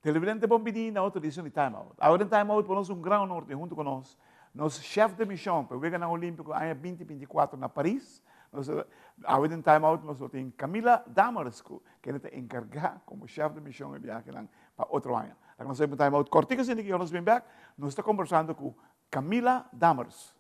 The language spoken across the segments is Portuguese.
Televidente bom pedir na outra edição de Time Out. Agora em Time Out, por nós um grão norte junto com nós. Nosso chefe de missão para o Vegana Olímpico em 2024 na Paris. Agora em Time Out, nós temos Camila Damarsco, que é encarregada como chefe de missão de viagem para outro ano. Nós temos um Time Out cortico, assim que nós vem back. Nós estamos conversando com Camila Damars.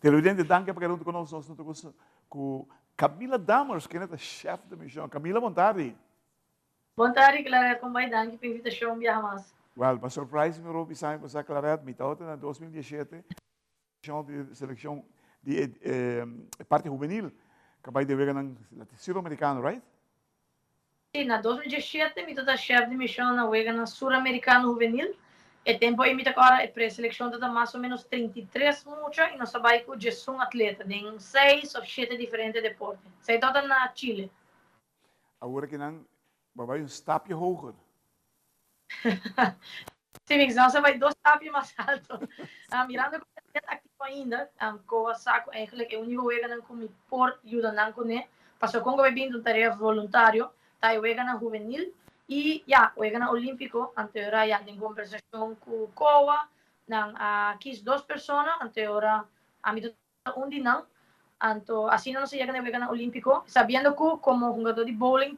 Televidente, danke para que conosco. Nós estamos com Camila Damars, que é a chefe da missão. Camila, boa tarde. Boa tarde, Clara. Como vai? Danke pela invitação, viajamos. Well, para surprise, me roubi sair para essa Claret, me estava em 2017, de seleção de parte juvenil, acabei de ver na sul-americano, right? Sim, na 2017, me estava chefe de missão na Wega na sul-americano juvenil. E tempo aí me agora é pré-seleção da mais ou menos 33 mucha e nós trabalhamos com 11 atleta em 6 ou 7 diferentes deportes. Sei toda na Chile. Agora que não, vai um stapje hoger. Sim, então você vai 2 stapjes mais alto. Mirando que é ativo ainda, com o saco, eigenlijk é o único Wega não come por ajuda não com né. Passou com o vai vindo tarefa voluntário, tá o Wega na juvenil. E já, o Wega Olímpico, anterior já tem conversação com o COA, quis 2 pessoas, anterior a mim de não, então assim não se chega no Wega Olímpico, sabendo que como jogador de bowling,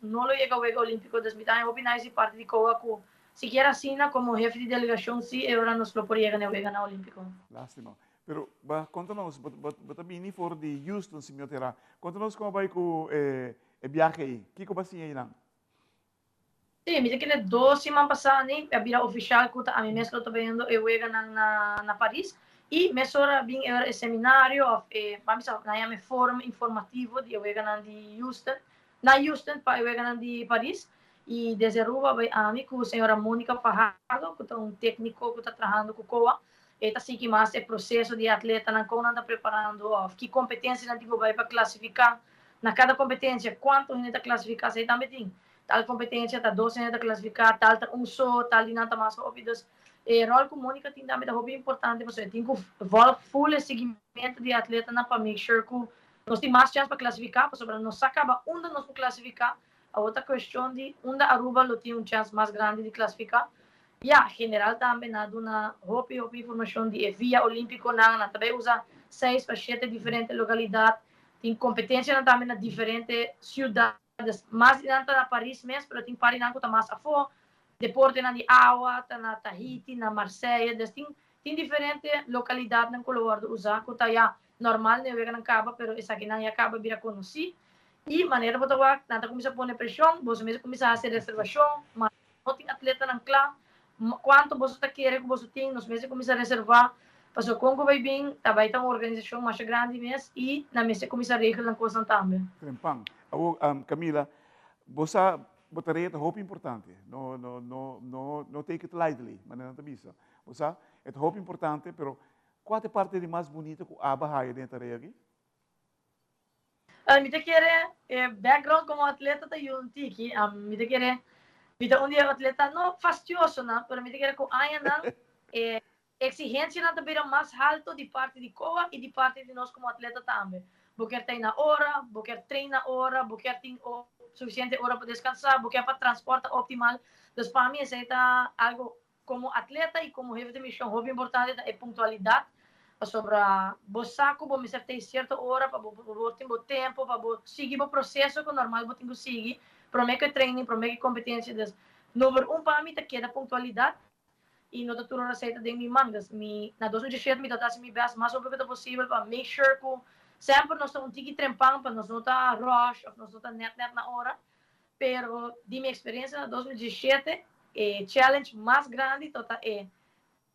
não lo chega ao Wega Olímpico, desmitar em opinar e parte de COA que sequer assim como jefe de delegação, sim, agora nos lo por chegar no Wega Olímpico. Lástima. Pero, conta-nos, também for de Houston, se me terá. Conta-nos como vai com o viagem aí. O que você aí não? Sim, me dice que 2 semanas passadas, havia oficial que a mim mesmo estou vendo eu na Paris e me sora vim o seminário vamos na me fórum informativo de eu de Houston, na Houston para eu de Paris e desde Aruba vai a mim com a senhora Mônica Fajardo, que é um técnico que está trabalhando com o COA, e tá assim que mais é processo de atleta na como está preparando, que competência não vai para classificar na cada competência, quanto a gente está classificando, aí também tem tal competência, tal 12 anos classificar, tal só, tal dinata mais rápidos. Rol comunica tem também hobby importante, você tem que full seguimento de atleta na para make sure que nós temos mais chance para classificar, para nós acaba onde nós vamos classificar, a outra questão de onde Aruba não tem chance mais grande de classificar. E a general também na uma hobby informação de via olímpico na também usa 6 para 7 diferentes localidades, tem competência também na diferentes cidades. Mas dentro da Paris mesmo, mas tem Paris não está mais a fora, deporte na de Awa, na Tahiti, na Marseille, tem diferentes localidades na Colorado usar, que está já normal, não é que acaba, mas essa aqui não acaba vir a conhecer. E maneira para trabalhar, nada começa a pôr pressão, você mesmo começa a fazer reservação, mas não tem atleta não claro, quanto você está querendo que você tem, nós mesmo começa a reservar. Passou com o vai bem, também tem uma organização mais grande mesmo e na mesa começa a regra na coisa também. Camila, você botaria é hope importante. Não take it lightly, mas não bisa. Você é hope importante, pero qual é a parte de mais bonita que a barraia dentro da aqui? Me te quiere background como atleta te yun tiki. Me te quiere Vita un dia atleta no fastidioso, não, pero me te quiere com aia não exigência não também mais alto de parte de COA e de parte de nós como atleta também. Porque tem na hora, porque treina hora, porque tem suficiente hora para descansar, porque para transporte optimal. Então, para mim, isso é algo como atleta e como jefe de missão, muito importante é pontualidade. Sobre você saco, você me tem certa hora para você ter tempo, para você seguir o processo que normal você tem que seguir. Para mim que treino, para mim que competência. Número para mim, que é a pontualidade. E não estou na receita de minha mangas. Na 2017, me estou me best mais rápido possível para make sure que sempre nós estamos tiki trempando, para nós não estar rush, ou nós não estar net na hora. Pero, de minha experiência, na 2017, challenge mais grande total é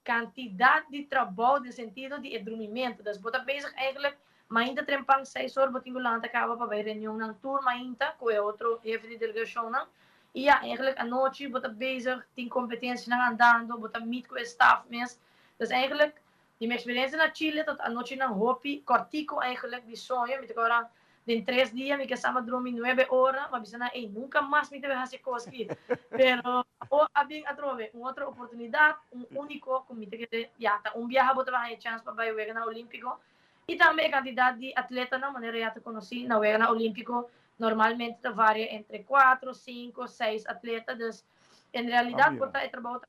quantidade de trabalho no sentido de dormimento. Das bota bezig eigenlijk, maar ainda trempang 6 horas, botingo lang acaba para ver reunião ng tour, ainda, que é outro jefe de delegação, não. E eigenlijk à noite, bota bezig, tem competência na andando, bota meet com o staff mesmo. Dus eigenlijk, die minha experiência na Chile, tot à noite na hopi, cortico eigenlijk, die sonho, met agora, em 3 dias, me casama dormir 9 horas, mas bisa na, nunca mais me teve fazer coisa aqui. Pero, o abing atrove, outra oportunidade, único, como que já tá, viaje bota vai chance para vai na Olímpico. E também a quantidade de atleta na maneira já te conheci, na na Olímpico, normalmente varia entre 4, 5, 6 atletas. Dus, em realidade, por estar trabalhando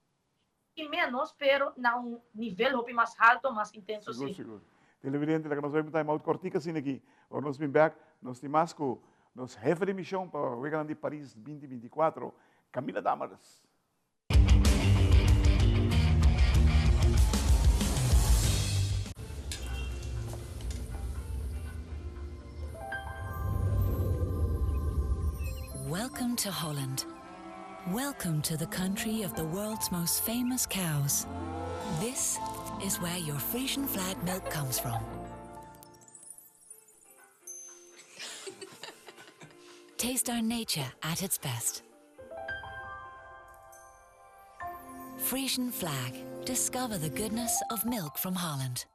e menos, pero na nível mais alto, mais intenso. Seguro, seguro. Televidente, nós vamos ter uma cortica assim aqui. Ou nós vamos back, nós temos com nos jefe de missão para o Grande de Paris 2024, Camila Damares. Welcome to Holland. Welcome to the country of the world's most famous cows. This is where your Frisian flag milk comes from. Taste our nature at its best. Frisian flag. Discover the goodness of milk from Holland.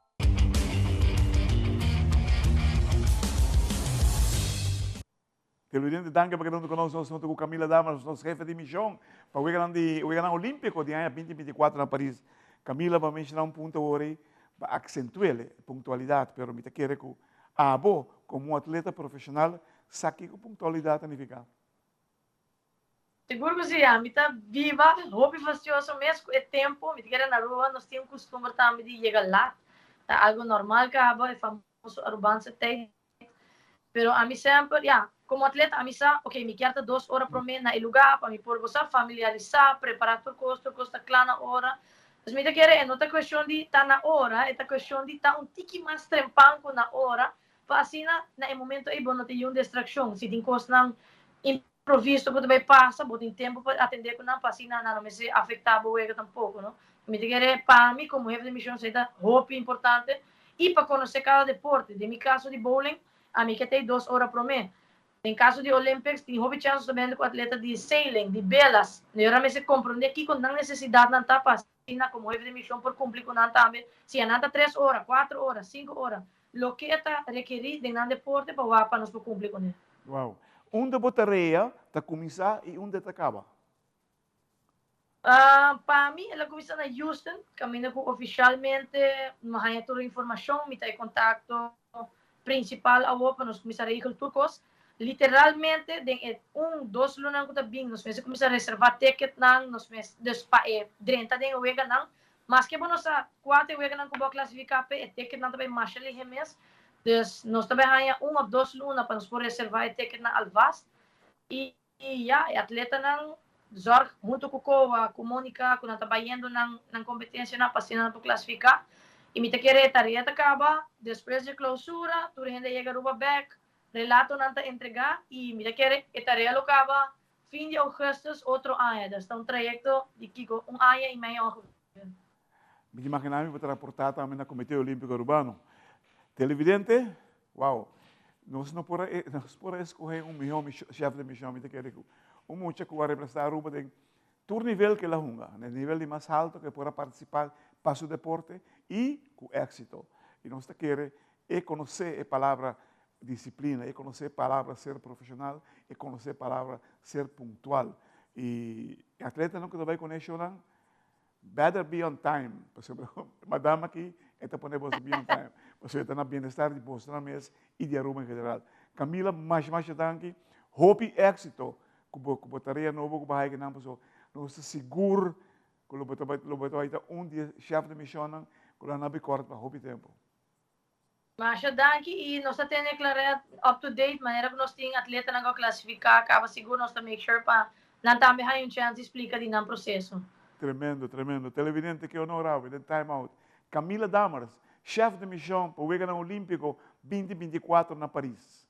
Televidente, danke para quedando conosco. Nós estamos com Camila Damares, nosso chefe de missão para o Grande Olímpico de 2024 na Paris. Camila vai mencionar ponto hoje para acentuar a pontualidade, mas me quer que a como atleta profissional saque com pontualidade significa. Seguro que sim, a mim tá viva, hobby fastidioso mesmo, é tempo, me quer na rua, nós temos costume também de chegar lá, tá algo normal que é famoso arrogança tem, pero a mim sempre, como atleta, a mim sabe, ok, me quer 2 horas por mês na lugar, para me por você familiarizar, preparar tudo custa claro na hora. Mas me quer não é questão de estar na hora, é questão de estar tique mais trempanco na hora, para assim na momento aí não tem uma distração, se tem coisa não improviso, você vai passar, você tem tempo para atender com não, para assim não me se afetar o ego tampouco, não? Me quer para mim como jefe de missão seja muito importante e para conhecer cada deporte. De meu caso de bowling, a mim que tem 2 horas por mês. Em caso de Olympics, tem hobby chance também com atleta de sailing, de belas. Eu me se compreende aqui com não necessidade não tá passando como jefe de missão por cumprir com não também. Se a nada 3 horas, 4 horas, 5 horas, lo que está requerido de não deporte para nós cumprir com ele. Uau. Onde botaria está começar e onde está acaba? Para mim, ela começa na Houston, caminho oficialmente, mas toda a informação, me tem contato principal para nós começar a ir com turcos. Literalmente, de 2 lunas que também, nós vamos começar a reservar ticket, nós vamos drenta de uega, mas que nós 4 uega que vamos classificar, é ticket também mais ali mês. Dus nós também há 1 ou 2 lunas para nós poder reservar o ticket na Alvast. E atleta não zorg junto com a Mônica, quando está trabalhando na competência na pasina para classificar. E me te quer tarefa acaba, depois de clausura, tu rende chega ruba back, relato não te entregar e me te quer tarefa acaba fim de agosto outro ano. Então um trajeto de Kiko 1 ano e meio. Me imaginava que vou reportar também no Comitê Olímpico Urbano. Televidente, uau. nós não podemos escolher chefe de missão, me quer dizer, mucha que vai representar a Aruba de todo nível que ela junga, no nível de mais alto que possa participar para o deporte e com êxito. E nós queremos conhecer a palavra disciplina, conhecer a palavra ser profissional, conhecer a palavra ser pontual. E atleta não que vai conhecer, better be on time. Por exemplo, madame aqui, esta pode be on time. Você está no bem-estar de Boston na mesa e de Aruba em geral. Camila, mais danke. Hope êxito. Com a tarefa nova, com a barriga, não estamos seguros que o vai ter dia chefe de missão, que o não vai correr para o tempo. Mas danke e nós temos claro up to date maneira que nós temos atleta não classificar, acaba seguro nós make sure para não também há chance explica de não processo. Tremendo, tremendo. Televidente que honorável, de time out. Camila Damers, chefe de missão para o Olímpico 2024 na Paris.